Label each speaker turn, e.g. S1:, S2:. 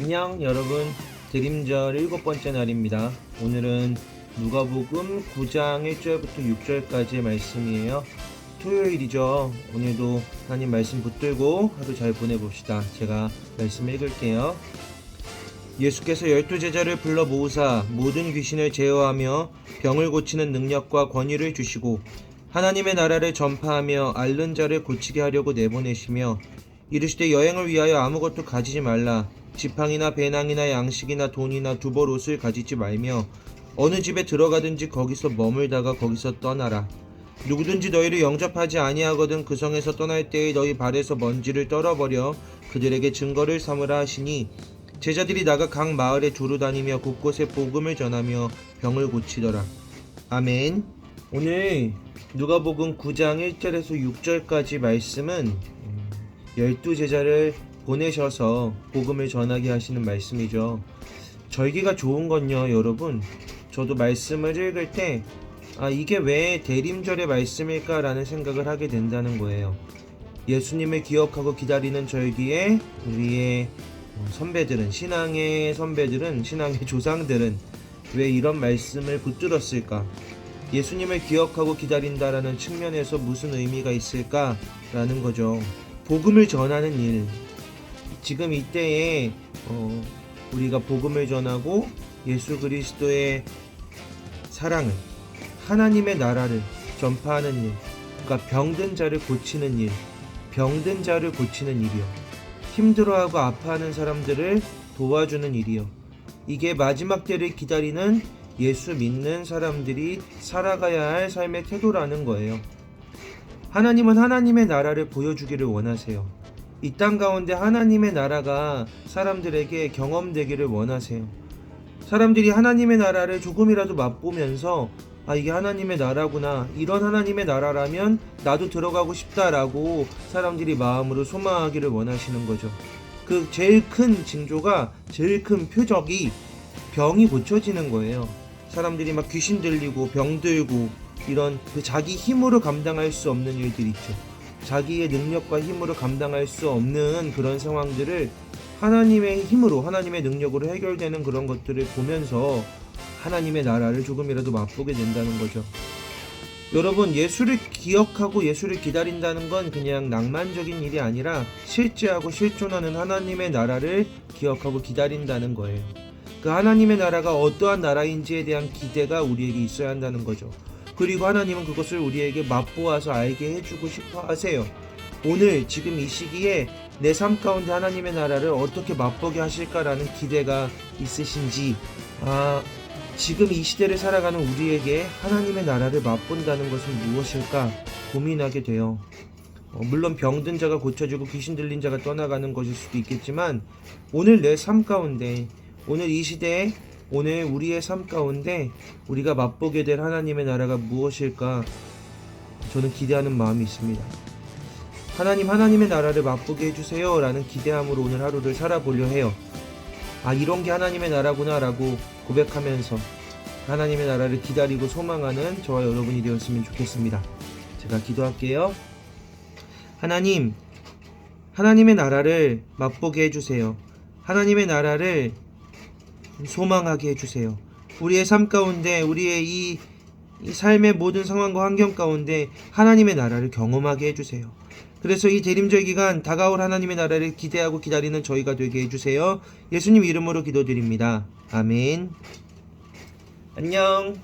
S1: 안녕 여러분, 드림절 7번째 날입니다. 오늘은 누가복음 9장 1절부터 6절까지의 말씀이에요. 토요일이죠. 오늘도 하나님 말씀 붙들고 하루 잘 보내봅시다. 제가 말씀 읽을게요. 예수께서 12제자를 불러 모으사 모든 귀신을 제어하며 병을 고치는 능력과 권위를 주시고 하나님의 나라를 전파하며 앓는 자를 고치게 하려고 내보내시며 이르시되 여행을 위하여 아무것도 가지지 말라. 지팡이나 배낭이나 양식이나 돈이나 두벌 옷을 가지지 말며 어느 집에 들어가든지 거기서 머물다가 거기서 떠나라. 누구든지 너희를 영접하지 아니하거든 그 성에서 떠날 때에 너희 발에서 먼지를 떨어버려 그들에게 증거를 삼으라 하시니 제자들이 나가 각 마을에 두루 다니며 곳곳에 복음을 전하며 병을 고치더라. 아멘. 오늘 누가복음 9장 1절에서 6절까지 말씀은 12제자를 보내셔서 복음을 전하게 하시는 말씀이죠. 절기가 좋은 건요, 여러분, 저도 말씀을 읽을 때 이게 왜 대림절의 말씀일까 라는 생각을 하게 된다는 거예요. 예수님을 기억하고 기다리는 절기에 우리의 선배들은, 신앙의 선배들은, 신앙의 조상들은 왜 이런 말씀을 붙들었을까? 예수님을 기억하고 기다린다라는 측면에서 무슨 의미가 있을까라는 거죠. 복음을 전하는 일, 지금 이때에 우리가 복음을 전하고 예수 그리스도의 사랑을, 하나님의 나라를 전파하는 일, 그러니까 병든 자를 고치는 일, 병든 자를 고치는 일이요, 힘들어하고 아파하는 사람들을 도와주는 일이요, 이게 마지막 때를 기다리는 예수 믿는 사람들이 살아가야 할 삶의 태도라는 거예요. 하나님은 하나님의 나라를 보여주기를 원하세요. 이 땅 가운데 하나님의 나라가 사람들에게 경험되기를 원하세요. 사람들이 하나님의 나라를 조금이라도 맛보면서 이게 하나님의 나라구나, 이런 하나님의 나라라면 나도 들어가고 싶다라고 사람들이 마음으로 소망하기를 원하시는 거죠. 그 제일 큰 징조가, 제일 큰 표적이 병이 고쳐지는 거예요. 사람들이 막 귀신 들리고 병들고 이런 자기 힘으로 감당할 수 없는 일들이 있죠. 자기의 능력과 힘으로 감당할 수 없는 그런 상황들을 하나님의 힘으로, 하나님의 능력으로 해결되는 그런 것들을 보면서 하나님의 나라를 조금이라도 맛보게 된다는 거죠. 여러분, 예수를 기억하고 예수를 기다린다는 건 그냥 낭만적인 일이 아니라 실제하고 실존하는 하나님의 나라를 기억하고 기다린다는 거예요. 그 하나님의 나라가 어떠한 나라인지에 대한 기대가 우리에게 있어야 한다는 거죠. 그리고 하나님은 그것을 우리에게 맛보아서 알게 해주고 싶어 하세요. 오늘 지금 이 시기에 내 삶 가운데 하나님의 나라를 어떻게 맛보게 하실까라는 기대가 있으신지, 지금 이 시대를 살아가는 우리에게 하나님의 나라를 맛본다는 것은 무엇일까 고민하게 돼요. 물론 병든 자가 고쳐지고 귀신 들린 자가 떠나가는 것일 수도 있겠지만, 오늘 내 삶 가운데, 오늘 이 시대에, 오늘 우리의 삶 가운데 우리가 맛보게 될 하나님의 나라가 무엇일까 저는 기대하는 마음이 있습니다. 하나님의 나라를 맛보게 해주세요 라는 기대함으로 오늘 하루를 살아보려 해요. 이런 게 하나님의 나라구나 라고 고백하면서 하나님의 나라를 기다리고 소망하는 저와 여러분이 되었으면 좋겠습니다. 제가 기도할게요. 하나님, 하나님의 나라를 맛보게 해주세요. 하나님의 나라를 소망하게 해주세요. 우리의 삶 가운데, 우리의 이 삶의 모든 상황과 환경 가운데 하나님의 나라를 경험하게 해주세요. 그래서 이 대림절 기간 다가올 하나님의 나라를 기대하고 기다리는 저희가 되게 해주세요. 예수님 이름으로 기도드립니다. 아멘. 안녕.